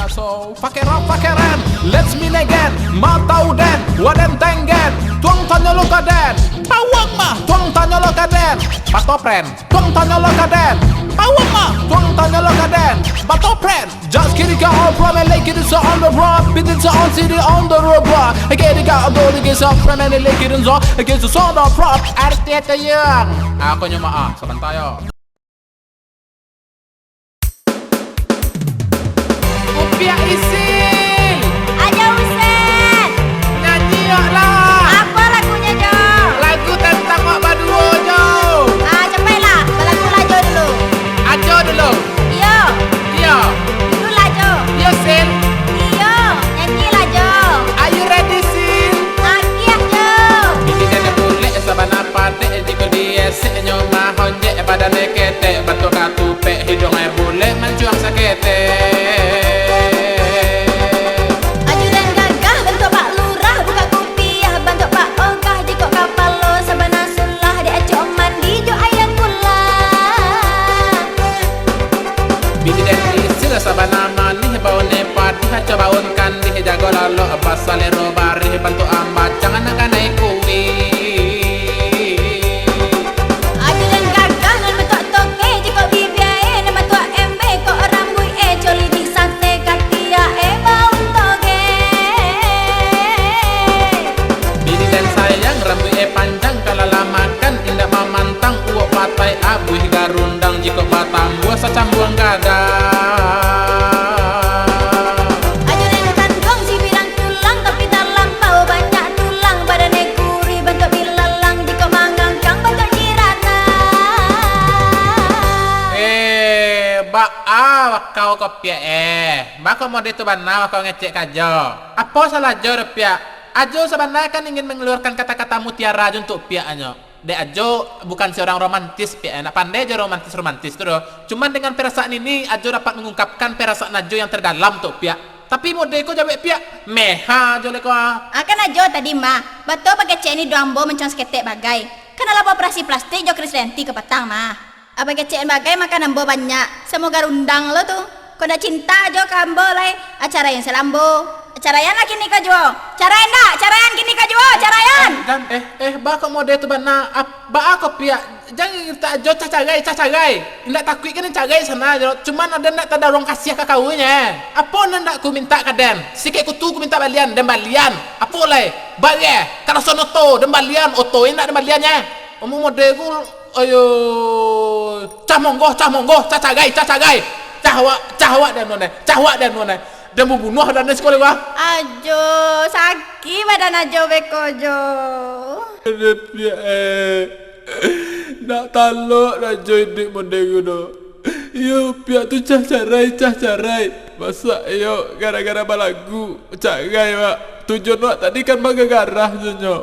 So pakai rap pakai ren, let's meet again. Matau den, waden tenggen. Tuang tanya lo kaden, pawang mah. Tuang tanya lo kaden, batopren. Tuang tanya lo kaden, pawang mah. Tuang tanya lo kaden, batopren. Just kidding, got all from and like it is on the road. Bit it's on city on the road, bro. I get it, got a door against up from and like it is on against the sound of prop. Artinya yang aku nyuma sebentar yo. Upia Isil, Aja Usen, nyanyi yuk lah. apa lagunya Jo? Lagu tentang Mak Baduo Jo. Cepatlah, lagu lah Jo dulu. Ajo dulu. Iyo, Iya. dulu lah Jo. Yo Sil, Iyo, nyanyi lah Jo. are you ready Sil? Akia Jo. Ini kan boleh sabana pade jika dia senyuma honje badane kete batuk katupe hidungnya boleh mencuang sakete. Aju dan gagah bentuk Pak Lurah buka kopiah bentuk Pak Ogah jikok kapal lo sabana sulah dia acok mandi jo ayam kula. Bini dan isi sabana manih bau nepad coba unkan di jago lalu basale robari bantu amba jangan akan naik kuwi. Aju dan gagah nan bentuk toke jikok bibiae nama tua embe kok rambui coli di sate katia bau toge. Bini dan sayang rambut panjang kalau lamakan indah mamantang uok patai abuh garundang jika batang buah secambuang gada. Aju dan kandung si bilang tulang tapi dalam bau banyak tulang badannya gurih bentuk bilalang jika mangangkang bentuk jirana. Kau kopia Bako mau itu bana kau ngecek kajo. Apa salah jo pia? Ajo sebenarnya kan ingin mengeluarkan kata-kata mutiara aja untuk piaknya. Dek Ajo bukan seorang romantis pia, nak pandai aja romantis tuh. Cuman dengan perasaan ini Ajo dapat mengungkapkan perasaan Ajo yang terdalam tuh pia. Tapi modeko jawab pia meha aja leko. Akan ajo tadi mah, betul pakai cek ini doambo mencang seketek bagai. Kenapa operasi plastik jo Krisdayanti ke petang mah. Apa kecek bagai makan ambo banyak. Semoga rundang lo tuh. Kau dah cinta jo kambo lai acara yang selambo. Carayan lah kini kajuo. Carayan dah, carayan kini kajuo, carayan. Dan bako mode itu bana ba aku pia. Jangan kita Ajo cacagai. Ndak takut kan cagai sana. Cuman ada ndak ada orang kasih ke kaunya. Apa ndak ku minta kaden? Sikit ku minta balian dan balian. Apa lai? Baye. Kalau sono to dan balian oto ndak ada baliannya. Omong mode ku ayo cah monggo cacagai. Cahwa dan nona. Dan membunuh dan sekolah gua. Ajo, sakit badan ajo bekojo. Pia nak talok nak join dik mondego do. Yo pia tu cacarai. Masa yo gara-gara balagu cagai mak. Tujuan mak tadi kan baga garah sunyo.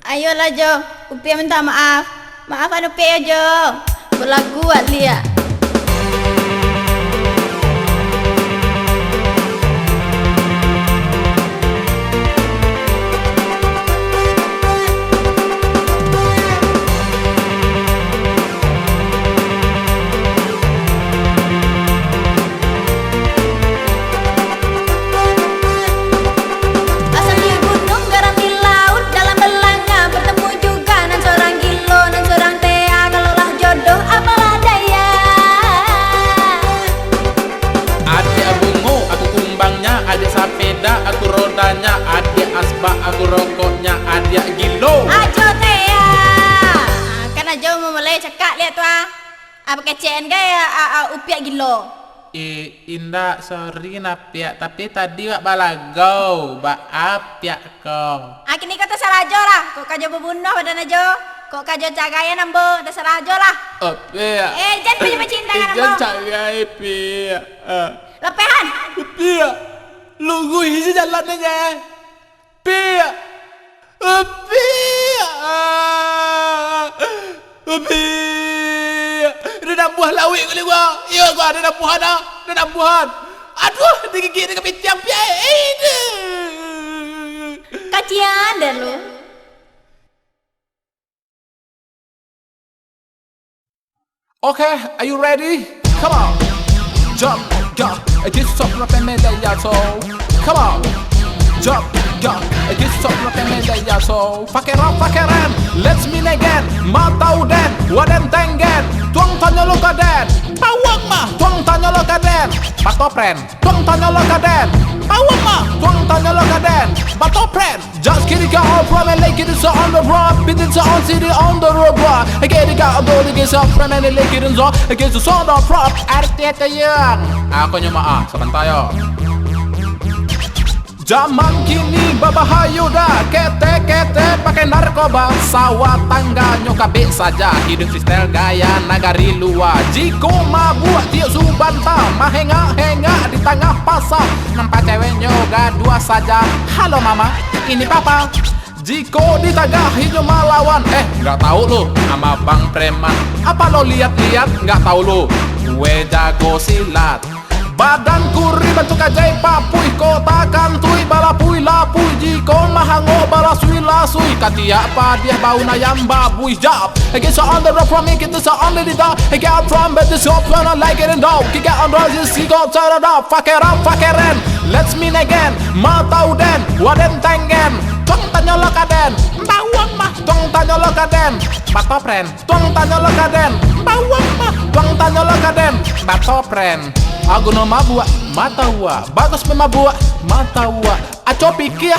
Ayolah Jo, Upia minta maaf. Maafan Upia Jo. Berlagu Lia. Aku rodanya, adik asbak, aku rokoknya, adik gilo. Ajo Tea. Kan ajo mau mulai cekak lihat tu apa kecen gaya Upia gilo. Indah, sorry napia, tapi tadi wak balagau, apia kau. Kini kata salah ajo lah. Kok kajo berbunuh badan ajo. Kok kajo cagaya nambo, terserah ajo lah. Pia. Jangan punya cinta kan nambo. Jangan cagai pia. Lepehan. Pia. Lugu isi jalannya. Pia. Ada buah lawik kali gua. Iya gua ada buah dah. Ada buah. Aduh, digigit dengan pitiang pia. Kasihan dah lu. Okay, are you ready? Come on. Jump. Kisah propemele ya so. Come on. Jump, jump, kisah propemele ya so. Fakeran, let's meet again. Matau den, waden tengen. Tuang tanya lo kaden. Pawang mah, tuang tanya lo kaden. Batopren, tuang tanya lo kaden. Pawang mah, tuang tanya lo kaden. Batopren. Just kidding, got all from and like it is on the road. Bit it on city on the road. I get it, got all the gigs up from and like it is on. Against the sound of prop. Arteta yang. Ako nyo saban tayo. Zaman kini babahayu dah. Kete pakai narkoba. Sawah tangga nyokabe saja. Hidup freestyle gaya nagari luar. Jiko mabuk tiuk subanta. Mahenga di tengah pasar. Nampak cewek nyoga dua saja. Halo mama, ini papa. Jiko ditagah hijau malawan. Nggak tahu lu sama bang preman. Apa lo lihat-lihat nggak tahu lu. Gue jago silat. Badanku bentuk ajaib papui. Kota kantui balapui lapui. Jiko mahango balasui lasui. Katia apa dia bau nayam babui jap. Get so on the road from me, get this on the dog. Get out from bed, this up when I like it and dog. Kick out on roses, see go turn it up. Fuck it up, let's meet again. Matau den, waden tengen. Tuang tanya lo kaden. Bawang mah, tuang tanya lo kaden. Batopren, tuang tanya lo kaden. Bawang mah, tuang tanya lo kaden. Batopren. Aku no mabua, matawa. Bagus memabua, matawa. Aco pikir,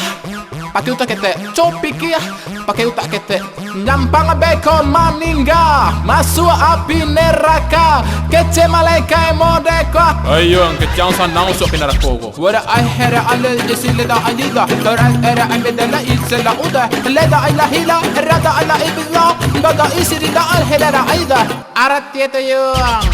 pakai utak kete. Copikir, pakai utak kete. Nyampang bacon maningga. Masuk api neraka. Kece malaikai modeka. Ayo ang kecang sanang usok pinarakogo. Wada ay hera ale jesile da alida. Tara era ay bedela isela uda. Leda ay lahila, rada ala ibila. Baga isiri da al helera aida. Arat tieta yang.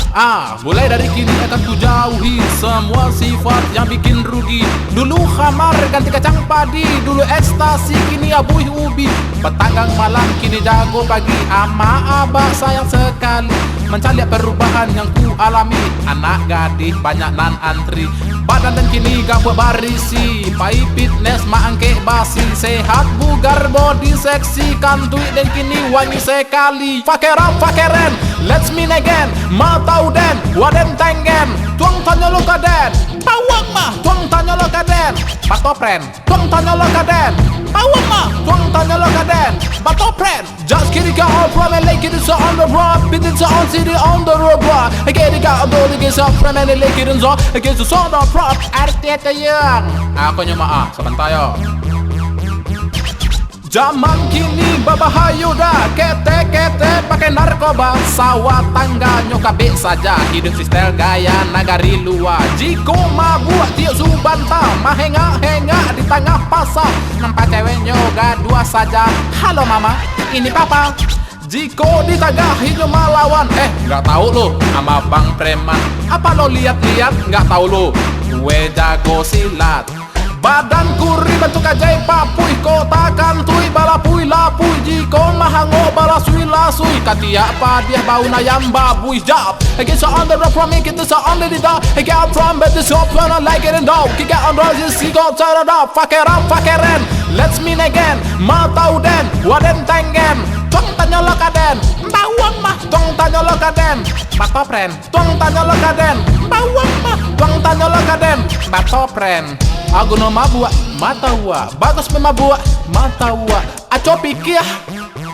Mulai dari kini akan ku jauhi semua sifat yang bikin rugi. Dulu khamar ganti kacang padi. Dulu ekstasi kini abuih ubi. Petanggang malam kini jago pagi. Ama abah sayang sekali mencari perubahan yang ku alami. Anak gadis banyak nan antri. Badan dan kini gak berbarisi. Pai fitness maangke basi. Sehat bugar body seksi. Kantui dan kini wangi sekali. Fakeren, let's meet again. Matau den, waden tengen. Tuang tanya lo kaden. Pawang mah, tuang tanya lo kaden. Batopren, tuang tanya lo kaden. Pawang mah, tuang tanya lo kaden. Batopren. Just kidding, got all from and like it is on the road. Bit it on city on the road. I get it, got all the gigs up from and like it is on. Against the sound of prop. Arteta yang. Ako nyo saban tayo. Zaman kini babahayu dah. Kete pakai narkoba. Sawah tangga nyokabe saja. Hidup freestyle gaya nagari luar. Jiko mabuk tiuk subanta. Mahenga di tengah pasar. Nampak cewek nyoga dua saja. Halo mama, ini papa. Jiko ditagah hijau malawan. Nggak tahu lu sama bang preman. Apa lo lihat-lihat nggak tahu lu. Gue jago silat. Badanku bentuk ajaib papui. Kota kantui balapui lapui. Jiko mahango balasui lasui. Katia apa dia bau nayam babui jap. Get so on the road from me, get this on the dog. Get out from bed, this up when I like it and dog. Kick out on roses, see go turn it up. Fakeren, let's meet again. Matau den, waden tengen. Tuang tanya lo kaden. Bawang mah, tuang tanya lo kaden. Batopren, tuang tanya lo kaden. Bawang mah, tuang tanya lo kaden. Batopren. Aku no mabua, matawa. Bagus memabua, matawa. Aco pikir,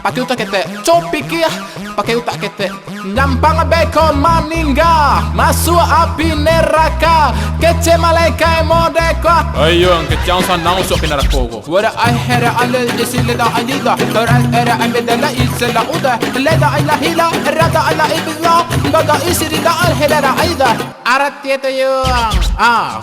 pakai utak kete. Copikir, pakai utak kete. Nyampang bacon maningga. Masuk api neraka. Kece malaikai modeka. Ayo ang kecang sanang usok pinarakogo. Wada ay hera ale jesile da alida. Tara era ay bedela isela uda. Leda ay lahila, rada ala ibila. Baga isiri da al helera aida. Arat tieta yang.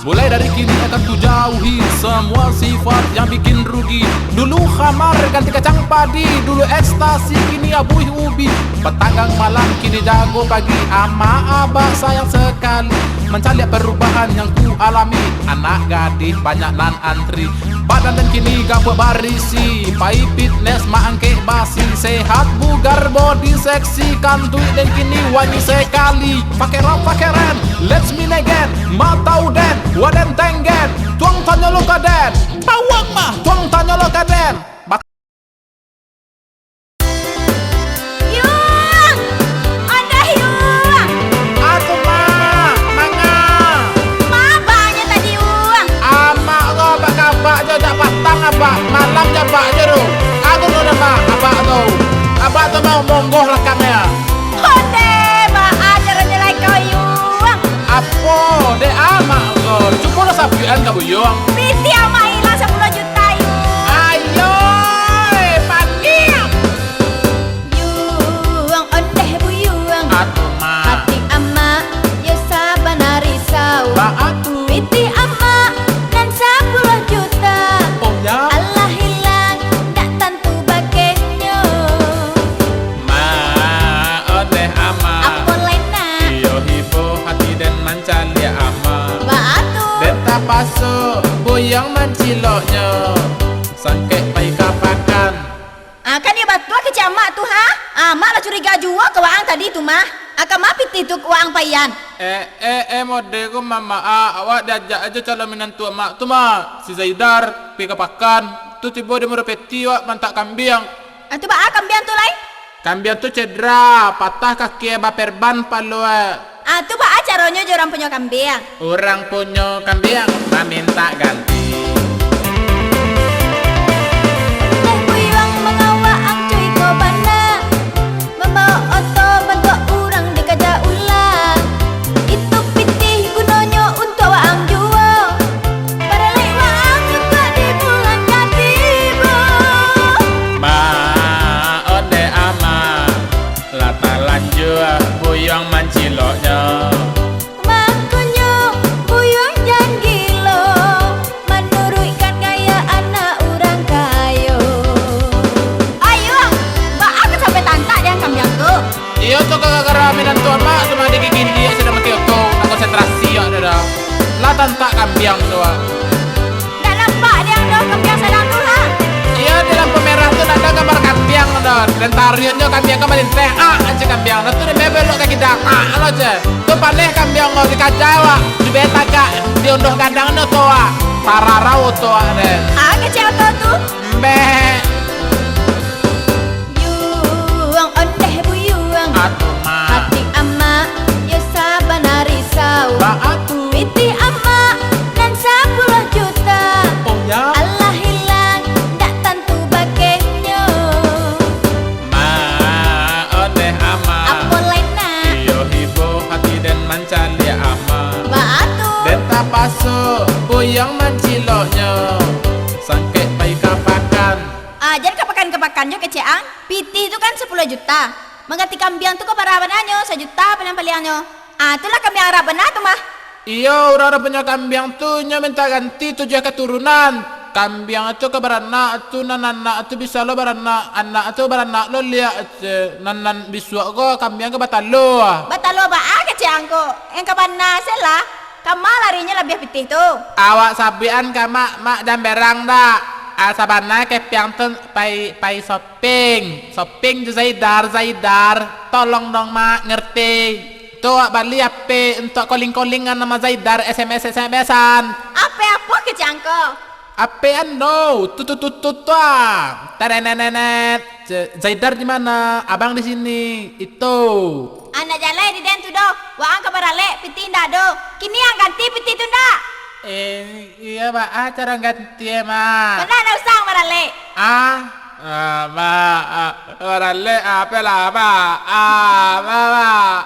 Mulai dari kini akan ku jauhi semua sifat yang bikin rugi. Dulu khamar ganti kacang padi. Dulu ekstasi kini abuih ubi. Petanggang malam kini jago pagi. Ama abah sayang sekali mencari perubahan yang ku alami. Anak gadis banyak nan antri. Badan dan kini gak berbarisi. Pai fitness maangke basi. Sehat bugar body seksi. Kantui dan kini wangi sekali. Fakeren, let's meet again. Matau den, waden tengen. Tuang tanya lo kaden. Pawang mah, tuang tanya lo kaden. Yung! Ada yung! Aku mah, manga. Maaf abak malam jabak jeru. Aku no nama abak tu mau monggoh lekangnya. Honde, ma ajarannya like kau yuang. Apa de amak kau? Cukup lo sapian kau yuang. Piti ama hilang 10 juta yu. Ayo, panggil. Yuang ondeh bu yuang. Atuh ma. Hati ama ya sabana risau. Ba atuh. Piti ama dan 10 juta. Oh ya. Allah hilang tak tentu bagainya. Ma, odeh ama. Apa lainnya? Iyo hibo hati dan mancalia ama. Batu. Beta paso boyang manciloknya. Sangke pai kapakan. Kan dia batu ke camak tu ha? Mak lah curiga jua ke waang tadi tu mah. Akan mak piti tu ke waang payan. Mode ko mama awak diajak aja calon menantu mak tu mah si Zaidar pi kapakan. Tu tiba dia merepeti wak mantak kambiang. Tu ba kambian tu lai? Kambiang tu cedera, patah kaki baperban palo. Tu ba caranya je orang punya kambiang. Orang punya kambiang minta ganti. Buyuang mengawa ang cuy ko bana. Membawa oto bantu orang dikaja ulang. Itu pitih gunanya untuk waang jua. Para lek waang juga di bulan katibu. Ma ode ama lata lanjua boyang manciloknya. Makanya buyuang jangan gilo. Menurutkan gaya anak orang kayo. Ayo, mbak aku sampai tantak yang kambiang tu. Iyo tu gara-gara menantu mak cuma digigit dia sudah mati oto. Nak konsentrasi ya dah. Lah tantak kambiang tu. Tak nampak dia dah kambiang sedang tu lah. Iya di lampu merah tuh ada gambar kambiang tuh. Dan tariannya kambiang kemarin teh aja kambiang. Nah tuh di bebelok kaki dak lo aja. Tuh paneh kambiang mau dikajawa. Di beta kak diunduh kandang no tuh. Pararau tuh ada. Kecil tu. Mbe Yuang ondeh buyuang. atuh ma. Hati ama ya sabana risau. Ba atuh. Piti ama dan 10 juta. Oh ya. Allah hilang tak tentu bagainya. Ma odeh ama. Apa lainnya? Iyo hibo hati dan mancalia ama. Batu. Beta paso boyang manciloknya. Sangke pai kapakan. Jadi kepakan jo keceang. Piti itu kan 10 juta. Mengganti kambiang tu ke para benanyo 1 juta penampaliannya. Itulah kambiang Arab benar tu mah. Iyo orang punya kambiang tuh nya minta ganti 7 keturunan. Kambiang itu ke beranak tu nanak tu bisa lo beranak anak tu beranak lo lihat nanan biswa ko kambiang ke batalo. Batalo ba keceang ko. Yang kabana sela. Kamal larinya lebih piti tu. Awak sabian ka mak dan berang dak. Asabana ke piang tu pai shopping tu Zaidar tolong dong mak ngerti. Tuh bali apa untuk calling-callingan nama Zaidar SMS-an. Apa keceang ko? Apean no, tutut terenenet. Zaidar di mana? Abang di sini. Itu. Anak jalan di den tu do. Waang ke barale piti ndak do. Kini yang ganti piti tu ndak. Iya pak, cara ganti ya mak. Benar nak usang barale. Orale apa lah pak? Pak.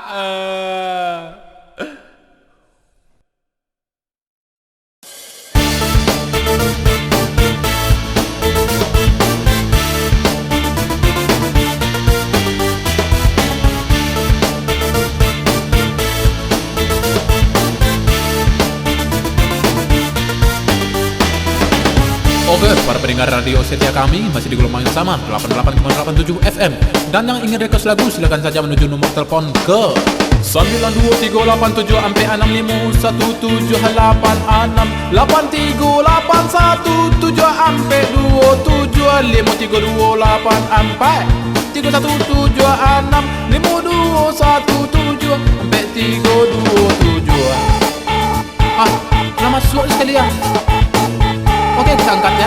Oke, para pendengar radio setia kami masih di gelombang yang sama 88,87 FM. Dan yang ingin request lagu silakan saja menuju nomor telepon ke 92387 sampai 65178 83817 sampai 27 5328 sampai 317 6 5217 sampai 327. Nama suara sekalian. Oke, kita angkat ya.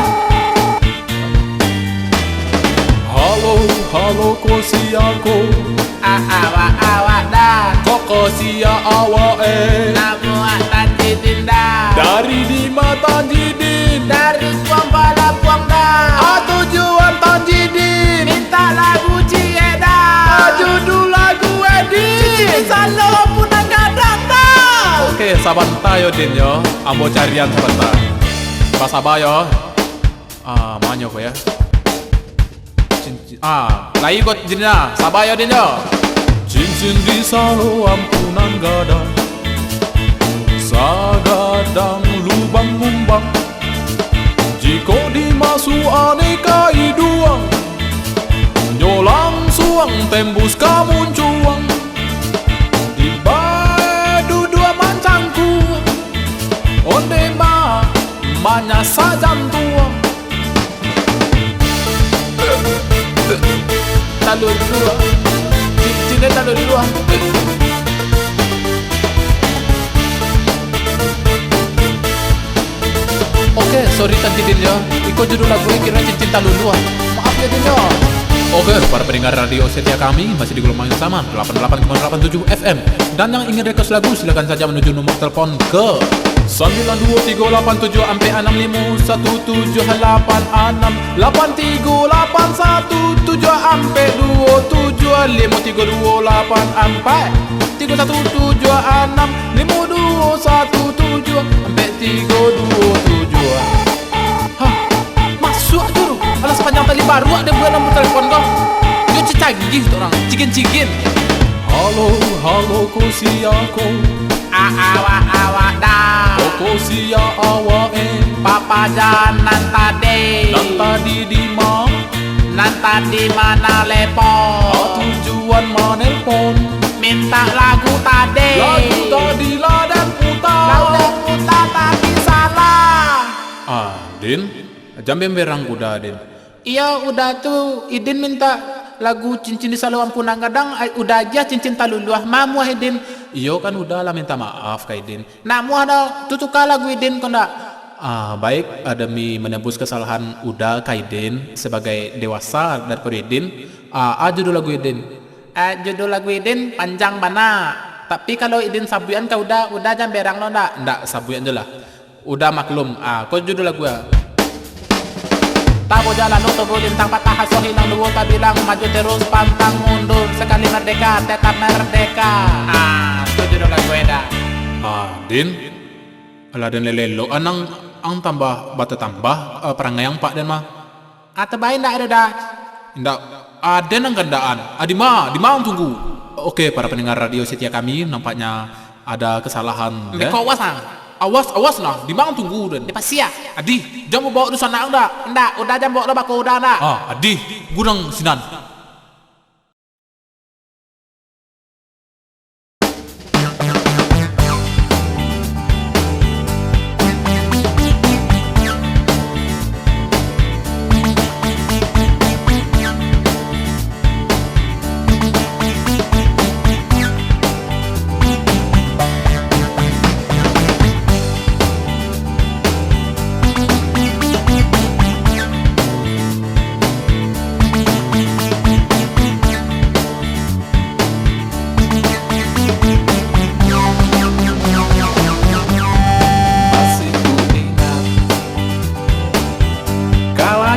Halo kosiaku. Awak dah. Koko sia awae. Namu tanti tindak. Dari di mata didin. Dari tuang pala puang Oke, sabantar yo din yo. Ambo carian sabantar. Sabar yo. Manyo ko ya. Lah ikut jinnya. Sabar yo din yo. Cincin di salo ampunan gada, sagadang lubang ngumbang. Jika dimasuk aneka iduang, nyo langsung tembus kamuncuang. Di badu dua mancangku, onde manya sajantua. Talur dua, cincinnya talur dua. Oke, sorry tadi Dinyo. Iko judul lagu kira cincin talulu. Maaf ya Dinyo. Oke, para pendengar radio setia kami masih di gelombang yang sama 88,87 FM. Dan yang ingin request lagu silakan saja menuju nomor telepon ke 92387 ampe 65178 68381 ampe 27 5328 ampe 3176 5217 ampe 327. Hah, masuk dulu. Alah sepanjang tali baru ada buat nombor telepon kau. Yo canggih tu orang, cigin-cigin. Halo ko siako. Awa dah. Ko sia awa Papa jalan tadi. Dan tadi di mana? Nan tadi mana lepo? Tujuan menelpon. Minta lagu tadi. Lagu tadi ladan putar. Ladan putar tapi salah. Din, jambe berang kuda Din. Iya udah tuh. Idin minta lagu cincin di salu ampunan gadang. Udah aja cincin taluluah. Mamu Idin. Iyo kan udah lah minta maaf kak Idin. Namu ada tutuka lagu Idin kau ndak? Baik, demi menebus kesalahan udah kak Idin sebagai dewasa daripada Idin. Judul lagu Idin. Judul lagu Idin panjang bana. Tapi kalau Idin sabuyan kau udah jam berang lo ndak? Ndak, sabuyan aja lah. Udah maklum. Kau judul lagu ya. Tabo jalan untuk lintang patah hasil hilang dua tak bilang maju terus pantang mundur sekali merdeka tetap merdeka. Itu judul lagu eda. Din, ala dan lelelo anang ang tambah bata tambah perangayang pak dan mah. Baik ndak ada dah. Ndak ada nang gandaan. Di mana tunggu. Oke, para pendengar radio setia kami nampaknya ada kesalahan. Kau Awas nah, di mana tunggu dan. Di pasia. Adi, Jam mau bawa dusun nak ndak? Ndak, udah jam bawa bako udah ndak. Adi, gurang sinan.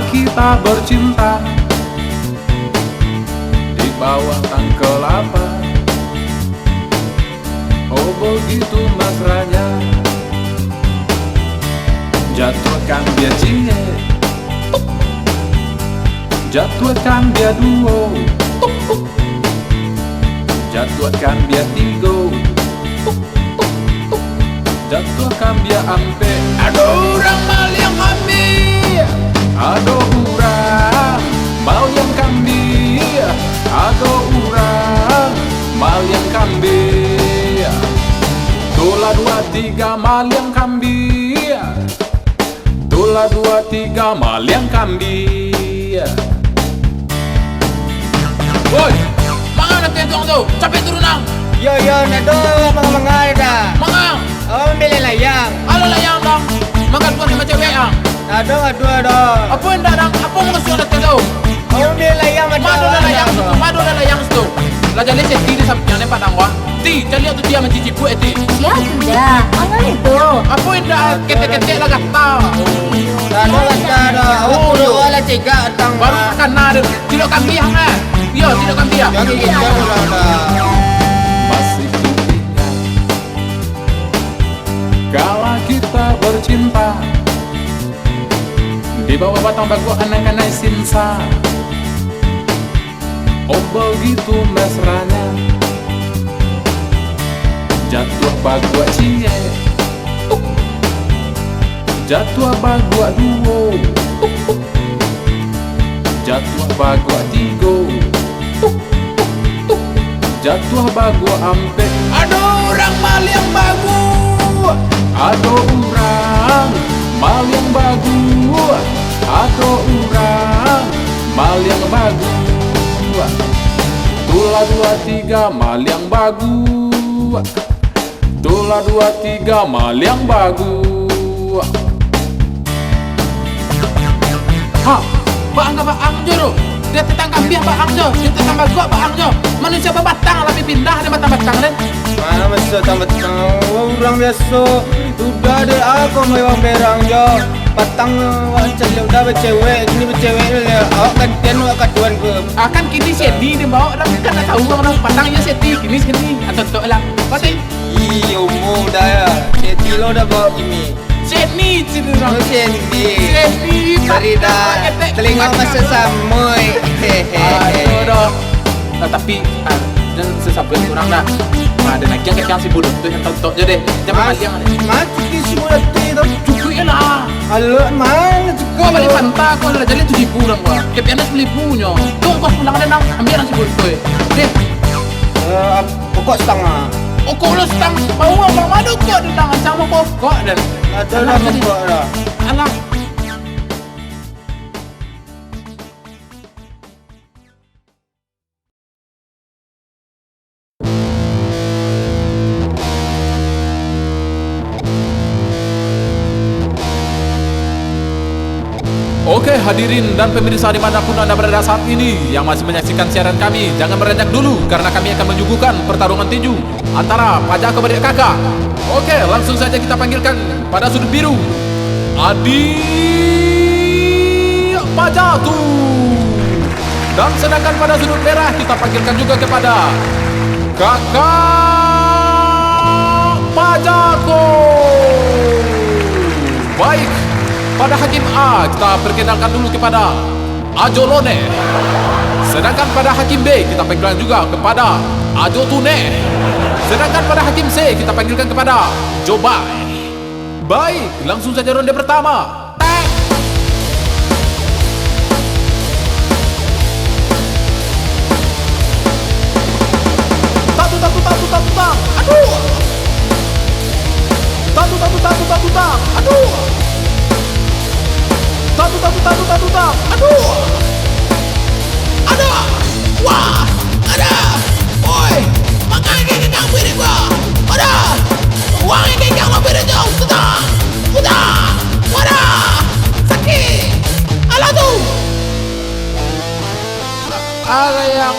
Kita bercinta di bawah tang kelapa. Oh begitu mesranya, jatuhkan dia cie, jatuhkan dia duo, jatuhkan dia tigo, jatuhkan dia ampe. Aduh orang mal yang ambil. Aduh urang mau yang kambing, aduh urang mau yang kambing. Tula 2 3 mal yang kambing, tula 2 3 mal yang kambing. Woi, Mana tentong tu? Capek turun nang. Yo nado mangal dah. Mangang. Oh milih layang. Alo layang dong. Makan pun sama cewek ang. Nado ado. Apa yang dadang? Apa mau kesuai tentang? Oh milih layang Madu dah layang tu. Lajar lecet diri sampai yang padang wah. Ti, cari tu dia mencicipu eti. Ya sudah, mana itu? Apa yang dah ketek-ketek lah kata? Nado ado. Oh kudu wala 3 tang. Baru makan nade. Tidak kambing hang eh. Iya, tidak kambing. Yang gitu ada. masih ku ingat bawah batang bagua anai-anai sinsa. Oh begitu mesranya jatuh bagua cie, jatuh bagua duo, jatuh bagua tigo, jatuh bagua ampe. Aduh, orang mal yang bagus. Ada orang mal yang bagus, ada orang mal yang bagus. Tulah 2 3 mal yang bagus, tulah 2 3 mal yang bagus. Ha, baang ka baang jero. Dia tetang kambiah baang jo, dia tetang bagua baang jo. Manusia berbatang tapi pindah dia batang-batang deh. Mana masuk tambah-tambah orang biasa. Udah ada aku mau bang berang jo. Patang wancang udah bercewek, ini bercewek ya. Awak gantian awak kaduan ke. Akan kini sedi dia bawa orang kan tak tahu orang patangnya sedi kini atau tok lah. Pasti Ih, umum dah ya. Seti lo dah bawa ini. sedi ciri orang. Seti. Sedi Cari dah. Telinga masa samui. Aduh dah. Tapi dan sesapuan orang dah. Ada nak yang si budak tu yang tok je deh. Jangan yang Mati di semua tu. cukup ya lah. Halo, mana tu? Gua balik pantai, gua lah jadi 7.000 orang gua. Kepianan 10.000-nya. Tuh gua pulang ada nang ambil nasi budak tu. Deh, Pokok setengah. oh kau lu setang bawa bang madu kau ada nang sama pokok dan Ada dah pokok dah. alah. Oke hadirin dan pemirsa dimanapun Anda berada saat ini yang masih menyaksikan siaran kami, jangan beranjak dulu karena kami akan menyuguhkan pertarungan tinju antara Pajak kepada Kakak. Oke, langsung saja kita panggilkan pada sudut biru Adi Pajatu, dan sedangkan pada sudut merah kita panggilkan juga kepada Kakak Pajako. Baik, pada hakim A kita perkenalkan dulu kepada Ajolone. Sedangkan pada hakim B kita panggilkan juga kepada Ajotune. Sedangkan pada hakim C kita panggilkan kepada Jobai. Baik, langsung saja ronde pertama. Tatu. Aduh. Tatu. Aduh. Tatu. Aduh. Ada. Wah, ada. Oi, makan kekang beri gua. Ada. Wang kekang lo beri jauh. Sudah. Ada. Sakit. Alah tu. Ada yang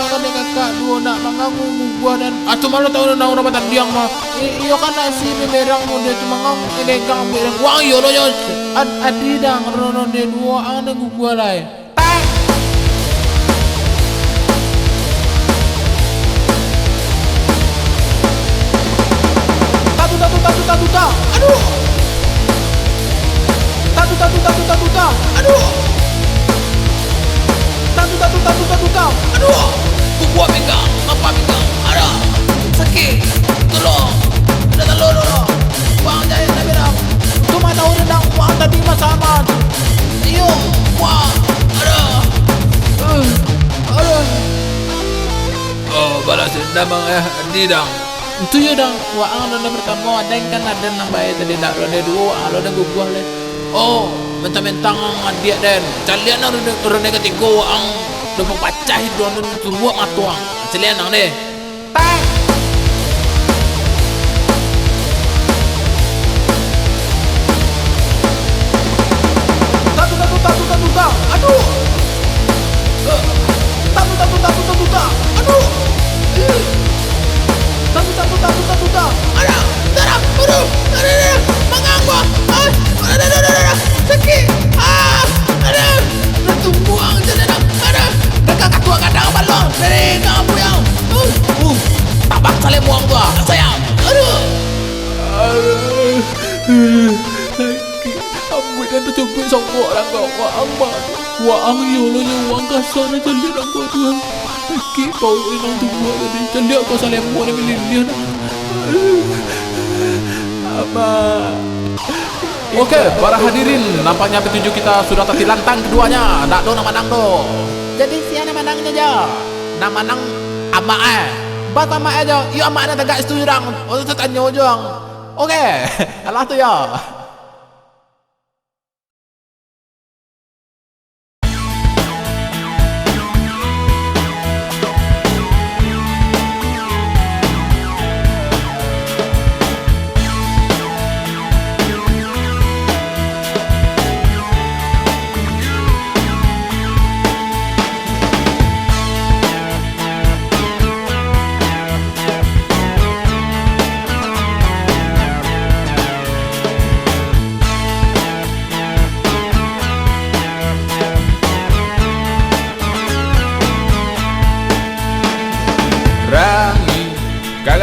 kena kakak dua nak mengamu gua dan cuma lo tahu nak orang batang diang mah. Iyo kan nasi merang mo dia cuma ngam kekang beri wang iyo lo yo. Adi dang rono de dua ang gua lai. Tatu. Aduh. Tatu. Aduh. Tatu. Aduh. Gua pegang, apa pegang? Ada. Sakit. Tolong. Ada telur. Bang jaya tak berang. Cuma tahu rendang uang tadi sama. Iyo. Wah. Ada. Oh, balas dendam di dang. Itu ya dang, wah ronde pertama ada yang kan ada nang bayi tadi dak ronde dua, ronde gua le. Oh, mentang-mentang dia dan calian ronde ketiga ang udah pecah itu ronde dua matuang. Calian nang deh. Tatu. Aduh. Tatu. Aduh. Tatu. Ada. Darah. Aduh. Ada. Mangang gua. Ada. Sakit. Ada. Tunggu ang jalan. Ada. Dekat tua kadang balong. Dari kamu yang. dan terjepit songkok orang kau wa amba wa ang yolo nyawang kasar na jali lang ko Tuhan. Pagi kau inang tumbuh jadi jali aku saling mau na milinian. Apa? Oke, para hadirin, nampaknya petinju kita sudah tertilantang keduanya. Ndak do nama nang do. Jadi siapa nama nangnya aja? Nama nang ama Bak ama aja. Iyo ama na tagak setuju dang. Oh tanya ujung. Oke, alah tu ya.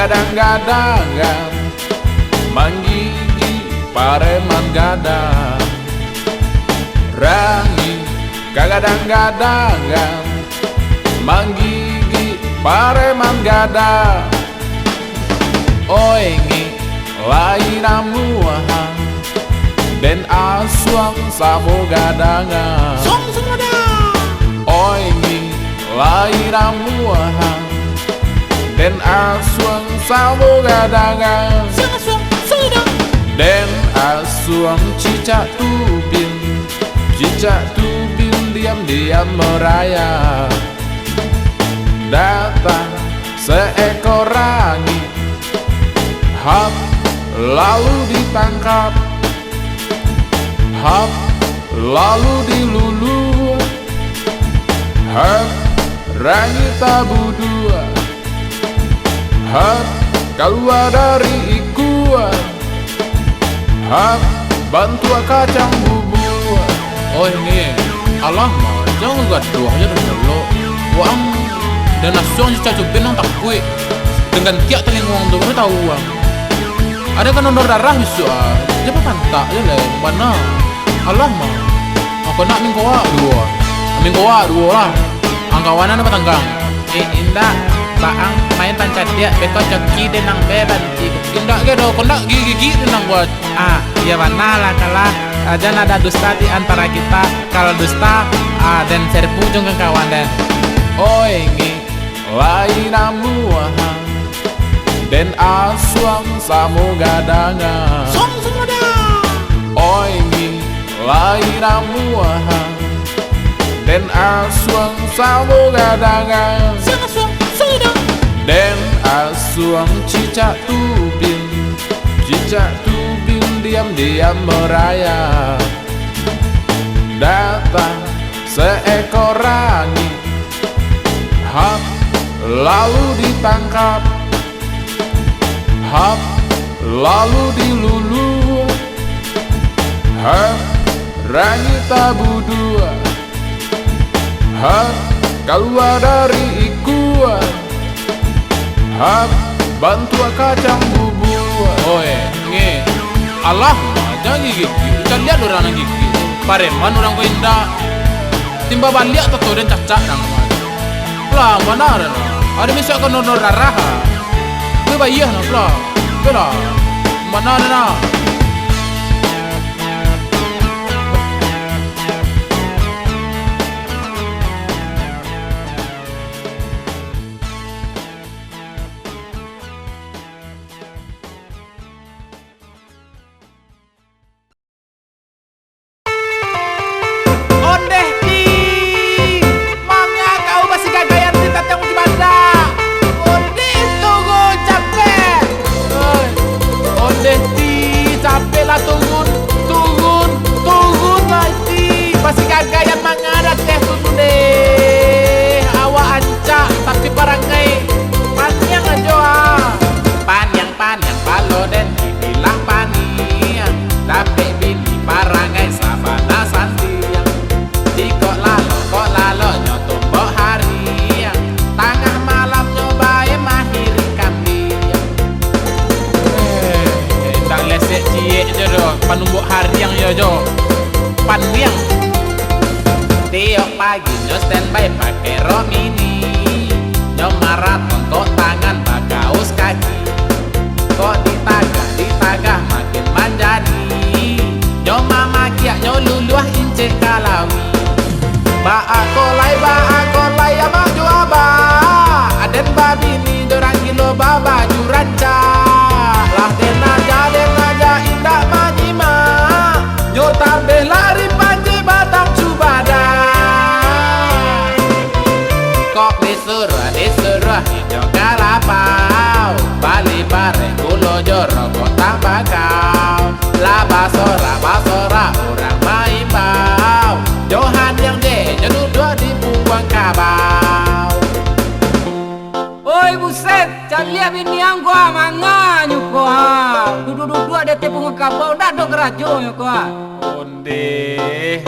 Kadang-kadang menggigi pareman gadang rangi kadang-kadang menggigi pareman gadang oingi lainamu den aswang samu gadangan oingi lainamu den asuang samu gadangan den asuang cicak tubin diam-diam merayap datang seekor rangi hap lalu ditangkap hap lalu dilulu hap rangi tabu dua hap keluar dari ikuan hap bantu kacang bubu. Oh ini Allah mah jangan gaduh aja dulu uang dan nasuang si cacubin yang tak kue dengan tiap teling uang tu baru tahu uang ada kan donor darah bisu siapa pantak je lah mana Allah mah aku nak minggoa dua lah angkawanan apa tanggang indah baang main tancap dia beko coki denang bebanti indak gedo kondak gigi denang buat ya mana lah kalah aja ada dusta di antara kita kalau dusta dan serbu jong kawan dan oh ini lainamu den aswang samu gadangan oh ini lainamu den aswang samu gadangan den asuang cicak tubin diam-diam merayap datang seekor rangi hap lalu ditangkap hap lalu dilulu hap rangi tabu dua hap keluar dari ikuan hap bantu kacang bubu. Oi, nge Allah jangan gigi. Kita lihat orang yang gigi. Pareman orang ko indah. Timba balik atau dan cacak nang. Lah mana ada? Ada misal ko nonor darah. Gue bayar nang lah. Kira mana ada? Panumbuk hari yang yo Paniang. Tiap pagi nyo standby pakai rok mini, nyo maraton kok tangan bakaus kaki, kok ditagah makin manjani, nyo mama kiak nyo luluah incek kalawi. Baak kolai abang juaba, aden babi ni dorang gilo baba juranca. Lah den aja indak majima, nyo tambah lari panji batang cubada. Kok disuruh hijau kalapau, bali bare kulo joro kota bakau. Lah basora orang main bau, Johan yang duduk di punggung kabau. Oi buset, cak lihat bini yang gua manganyu gua. Duduk-duduk ada tepung kabau dah dok rajo gua. Onde.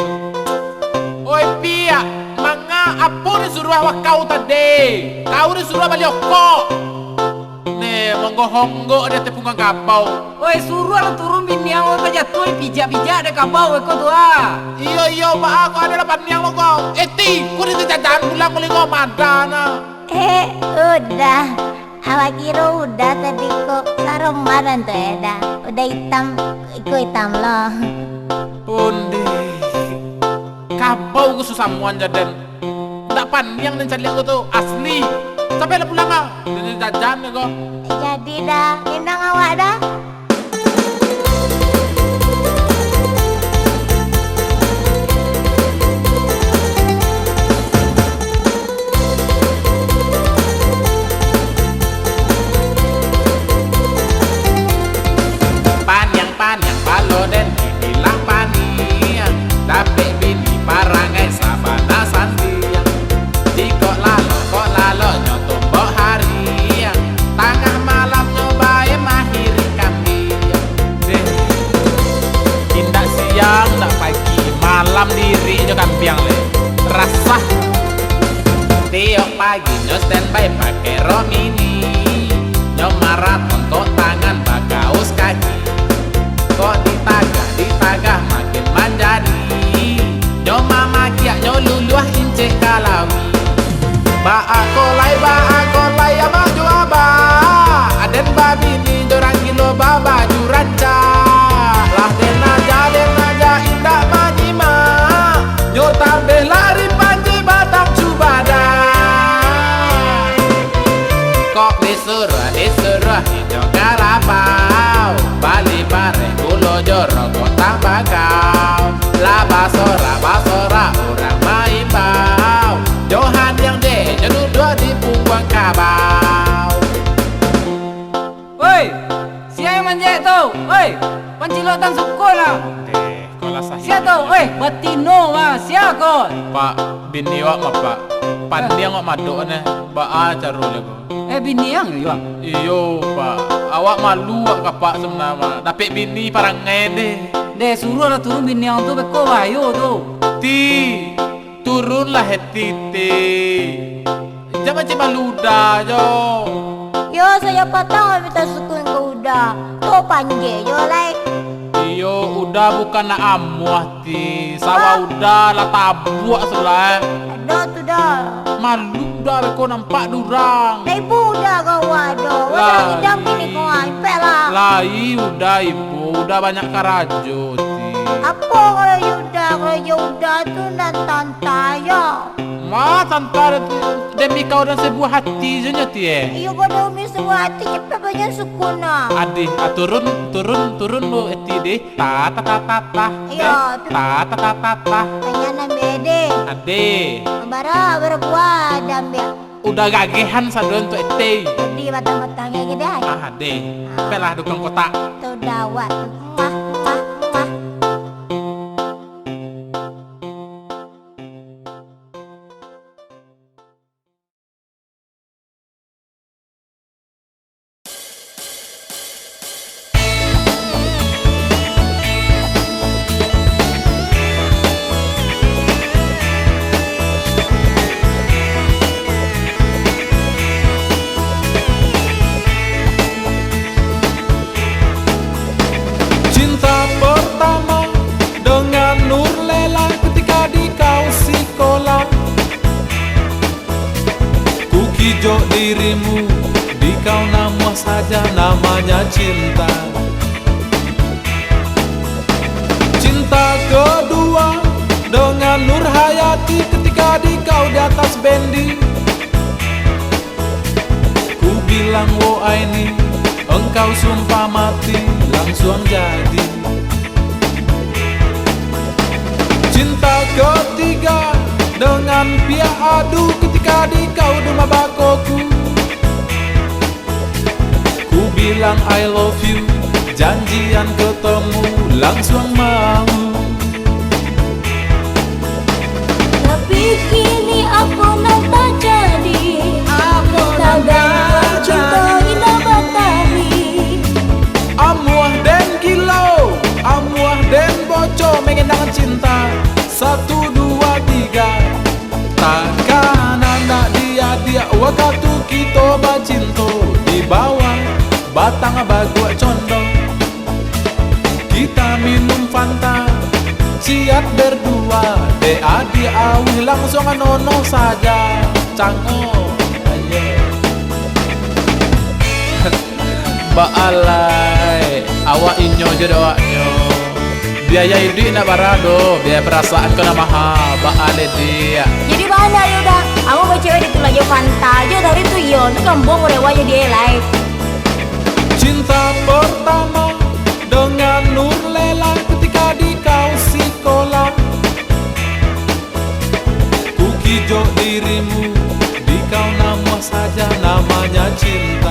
Oi pia, manga apa disuruh awak kau tadi? Kau disuruh balik kok. Nih, monggo ada tepung kabau. Oi suruh lo turun bini yang gua jatuh pijak-pijak ada kabau ko tu ah. Iyo, mak aku ada lapan yang lo kau. Eti, ku jajan pulang beli kau madana. Udah. Awak kira udah tadi kok saromaran tuh Eda. Udah hitam, ikut hitam loh. Onde. Kabau ku susah muan jaden. Ndak panjang dan cari aku tuh asli. Sampai lah pulang ah. Jadi jajan ya kok. Jadi dah, indang awak dah. Panjang palo dan dibilang paniang, tapi bini parangai sabana sandiang. Di kok lalo nyotombok hariang, tengah malam nyobain mahiri kambing. Indak siang, ndak pagi, malam diri nyo kampiang le. Rasah. Tiap pagi nyo standby pakai rok mini, nyo maraton kok tangan bakaus kaki, kok ditagah makin manjani, nyo mama kiak nyo luluah incek kalawi. Baak kolai abang juaba, aden babi ni dorang gilo baba juranca. Lah den aja indak majima, nyo tambah lari panji batang cubada. Kok disuruh hijau kalapau, bali bare kulo joro kota bakau. Lah basora orang main bau, Johan yang duduk di punggung kabau. Oi, siapa yang manjat tu? Oi, pancilotan sekolah. Kalau sahih. Siapa tu? Oi, batino mah siapa kau? Pak bini wak ma pak, pandiang wak madok ne, baa caru lego. Bini yang ya. Iyo pak, awak malu wak kapak sebenarnya. Tapi bini parangai deh. Deh suruh lah turun bini yang tu beko bayo tu. Ti, turunlah hetite. Jangan cuma luda jo. Yo saya patang minta sukun ke udah. Tuh panje yo lai. Iyo udah bukan nak amuah ti, sawa udah lah tabuak sebelah. Ada tu dah. Malu dah beko nampak durang. Dah ibu udah kau ada. Wadah hidang bini kau impel lah. Lai udah ibu, udah banyak karajo ti. Apa kalau Yuda tu nak tantaya? Ma tanpa demi kau dan sebuah hati je ti Iyo kau umi semua hati cepat banyak sukuna. Adi, turun lo eti deh. Ta. Iya, Ta. Tanya nabi ede. Ade, Bara berbuat dan biar. udah gagehan sadon tu eti. Jadi batang-batangnya gitu aja. Ade, pelah dukung kota. Tu dawat. Mah. dirimu, di kau nama saja namanya cinta. Cinta kedua dengan Nur Hayati ketika di kau di atas bendi. Ku bilang wo aini, engkau sumpah mati langsung jadi. Cinta ketiga dengan pihak adu ketika di kau rumah bakoku. Ku bilang I love you, janjian ketemu langsung mau. Tapi kini apa nak tak jadi, tak cinta indah batari. Amuah den kilau, amuah den boco mengenang cinta. 1, 2, 3. Takkan anak dia waktu kita bacinto di bawah batang bagua condong. Kita minum Fanta, siat berdua, di awi langsung nono saja, cango. Baalai, awak inyo je awaknyo. Biaya hidup nak barado, biaya perasaan kena mahal, baalai dia. Jadi mana ya udah? Aku baca cewek itu lagi Fanta aja dari itu yo, itu kembung udah wajah dia lain. Cinta pertama dengan Nur Lela ketika di kau sekolah. Ku kijau dirimu, di kau nama saja namanya cinta.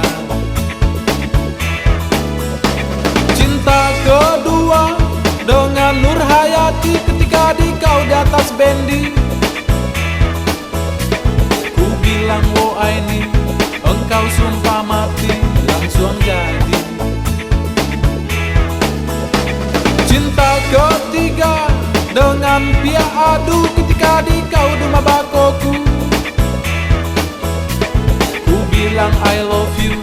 Cinta kedua dengan Nur Hayati ketika di kau di atas bendi. Ku bilang wo aini, engkau sumpah mati langsung jadi. Cinta ketiga dengan pihak adu ketika di kau rumah bakoku. Ku bilang I love you,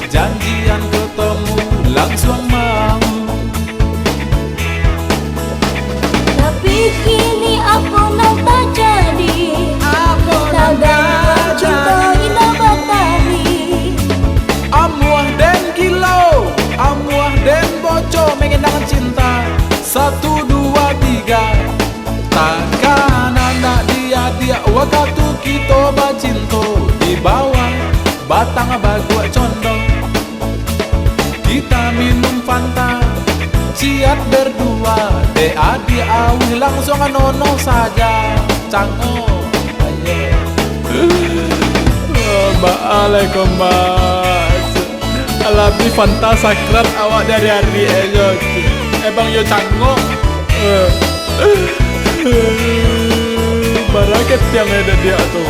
janjian ketemu langsung mau. Tapi kini apa nak tak jadi, tak cinta indah batari. Amuah den kilau, amuah den boco mengenang cinta. 1, 2, 3. Takkan anak dia waktu kita bacinto di bawah batang bagua condong. Kita minum Fanta, siat berdua, di awi langsung nono saja, cango. Baalaikum mas, alabi Fanta sakrat awak dari hari aja. Ebang yo cango, baraket yang ada dia tuh.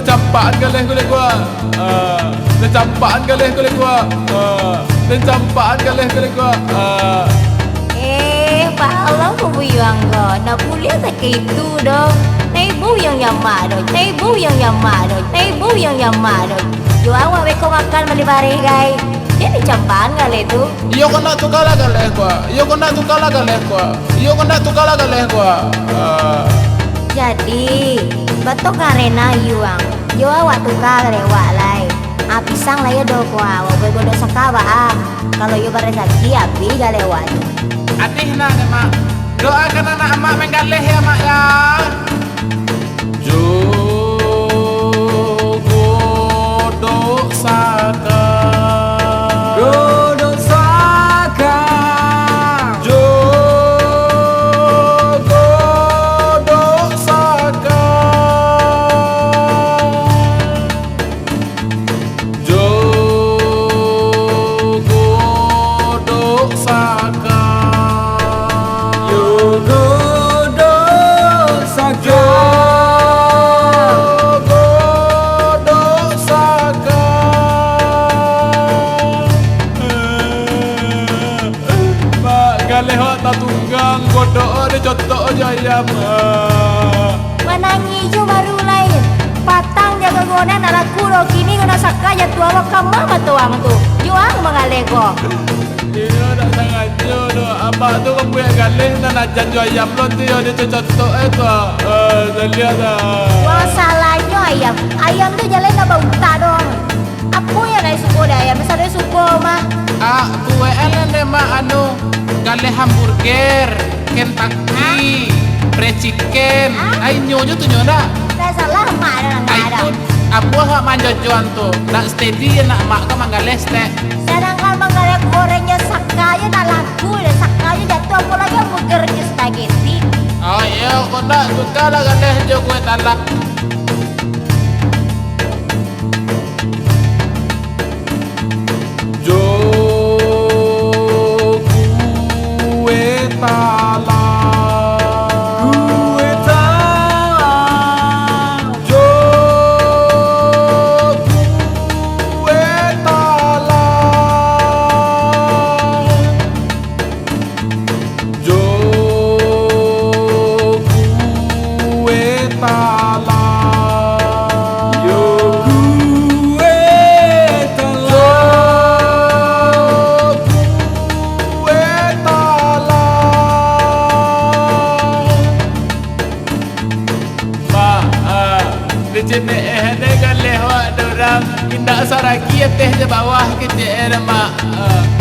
Campaan galeh kulit gua, campaan galeh kulit gua, campaan galeh kulit gua. apa Allah ko buyang go. Na pulia sa itu dong. Na ibu yang yamado. Na ibu yang yamado. Na ibu yang yamado. Yo awa we ko makan malibari guys. Jadi campaan kali itu. Iyo ko na tukala galeh kwa. Iyo ko na tukala galeh kwa. Iyo ko na tukala galeh kwa. Jadi betul karena yuang. Yo awak tukar lewat lai. Pisang lah ya dok wah. Wabe bodoh sakawa Kalau yo berezeki api gak lewat. Atih na mak. Doakan anak emak menggaleh ya mak ya. Jogo saka. Duduk saka. Jogo saka. Jogo saka. Yogo saka. Galeh tak tunggang godok de jotok jaya Manangi jo baru lain. Patang jaga gonen ala kuro kini kena sakaya tua lo kamama tuang tu. Juang mengalego. Iya dak sangat jo do apa tu kamu ya galeh dan ajan jo ayam lo tu yo de jotok itu lihat Wah salahnya ayam. Ayam tu jalan na bauta dong. Apa yang naik suko dah ayam? Misalnya suko mah. Kue elen deh mak anu galeh hamburger, Kentucky, fried chicken. Ai nyonya tuh nyonya. Dah salah mak dah nggak Ai ada. tu apa hak manjojoan tuh? Nak steady nak mak ke manggaleh stek. Sedangkan mengalek gorengnya sakaya tak laku dan sakaya jatuh apalagi hamburgernya spaghetti. Oh iya, kau nak suka lah galeh jo kue talak. Indah saraki teh di bawah kecil mak.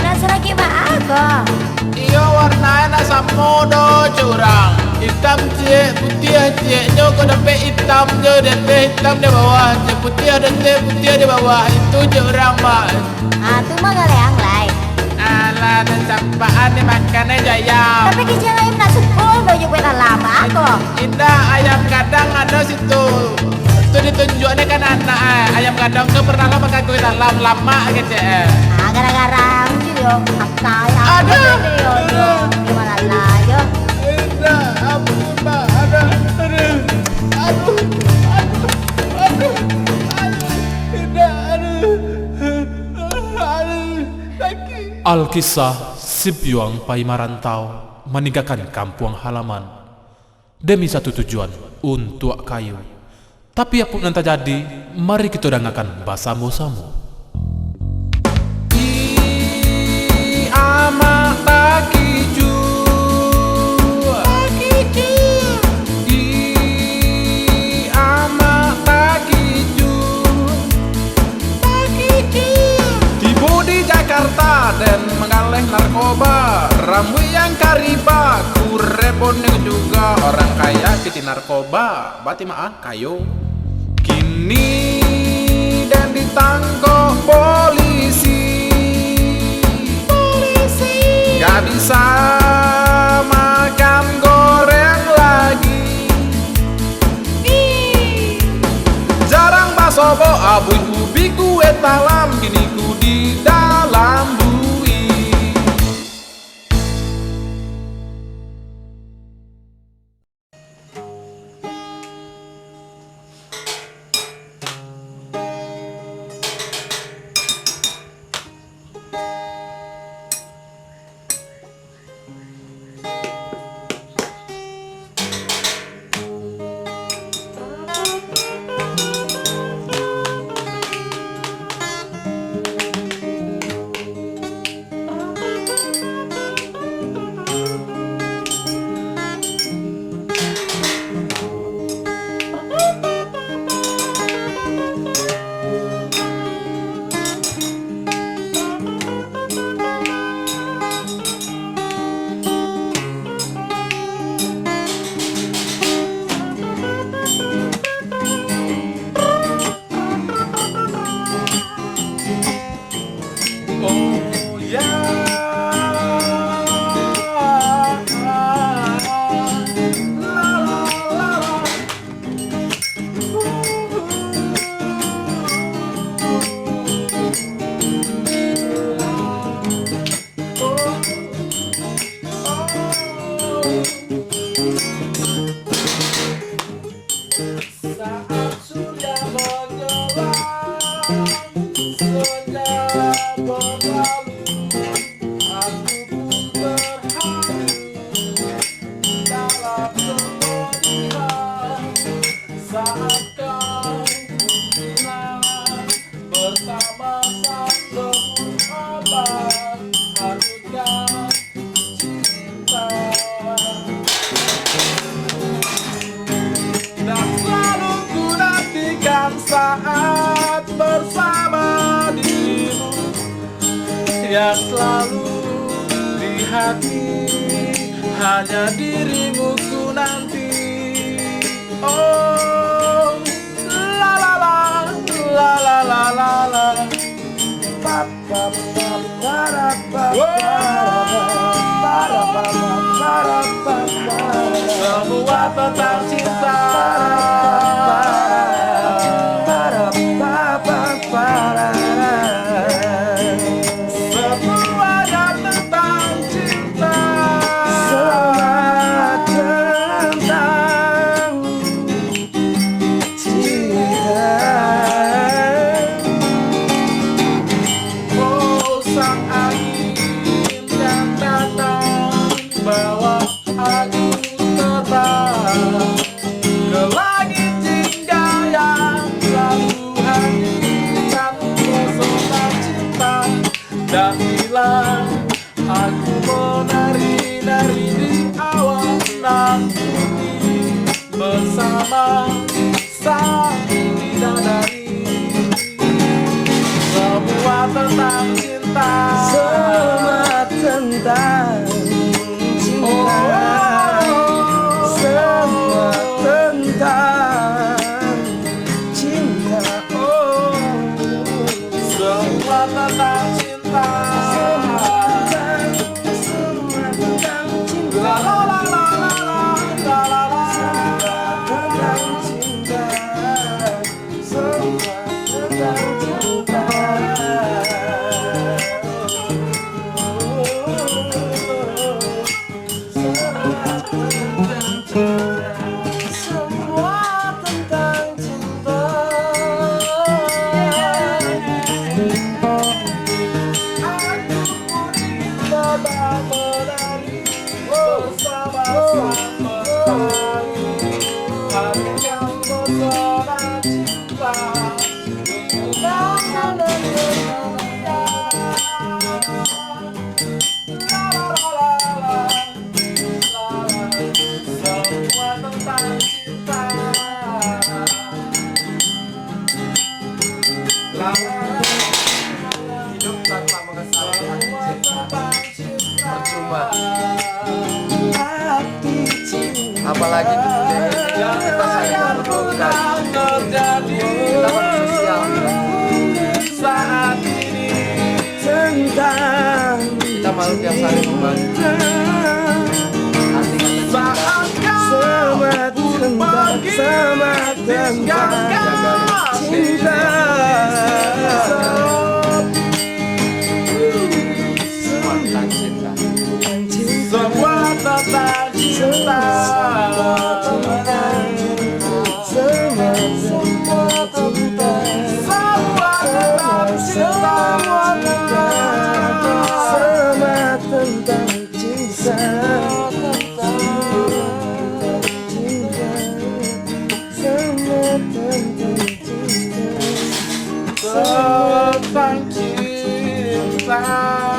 Nah seragi mak apa? Iyo warnanya nak samo do curang. Hitam cie, putih cie. Nyo kau dapat hitam je, teh hitam di bawah. Je putih di bawah. Itu curang mak. Tu mah gak leang lain. Alah, dan sampaan dimakannya jayam. Tapi kijang ayam nak sepul do juga tak lama kok. Indah ayam kadang ada situ. Itu ditunjuknya kan anak ayam kadang tuh pernah lama pakai kue dalam lama gitu. Gara-gara yo akal ya. Aduh. Yo gimana lah yo. Indah, ampun mak. Aduh. Indah, sakit. Alkisah Sibyuang Pai Marantau meninggalkan kampung halaman demi satu tujuan untuk kayu. Tapi apapun yang terjadi, mari kita dengarkan basamu-samu. Amak takiju. Amak takiju. Tiba di Jakarta dan mengalih narkoba. Rambut yang kariba, kurebonnya juga orang kaya kiti narkoba. Berarti maaf kayu. Kini dan ditangkap polisi. Gak bisa makan goreng lagi. Jarang basobo abu ubi kue talam. Kini ku di dalam bui. Saat surya menyelam, senja berlalu, aku pun terharu dalam kemeriahan. Saat kau hilang bersama sang lembut obat, harusnya cinta. Dan selalu ku nantikan saat bersama dirimu, yang selalu di hati hanya dirimu ku nanti. Oh, la la la, la la la la la, pa pa pa pa ra pa pa ra pa pa ra pa pa. Semua tentang cinta. Semuanya tentang cinta. Semua tentang cinta. Oh, sang angin yang datang bawa aku terbang ke langit jingga yang selalu hadirkan pesona cinta. Dan bila aku menari-nari di awan nan putih bersama sang bidadari, semua tentang cinta. Semua tentang cinta. Semua tentang cinta. Oh, semua tentang cinta. Semua tentang cinta. La la la la la la la la. Semua tentang cinta. Semua tentang cinta. Semua tentang cinta. Aku pun coba menari bersama sang petani, hadirkan pesona cinta. La la la la la la. Semua tentang cinta. Hidup tanpa mengesahkan cinta percuma. Apalagi di dunia ini kita saling berkongsi, kita manusia saat ini kita makhluk yang saling membantu. Saat kau pun pergi tinggalkan cinta. Semua tentang cinta. Semua tentang cinta. Semua tentang cinta.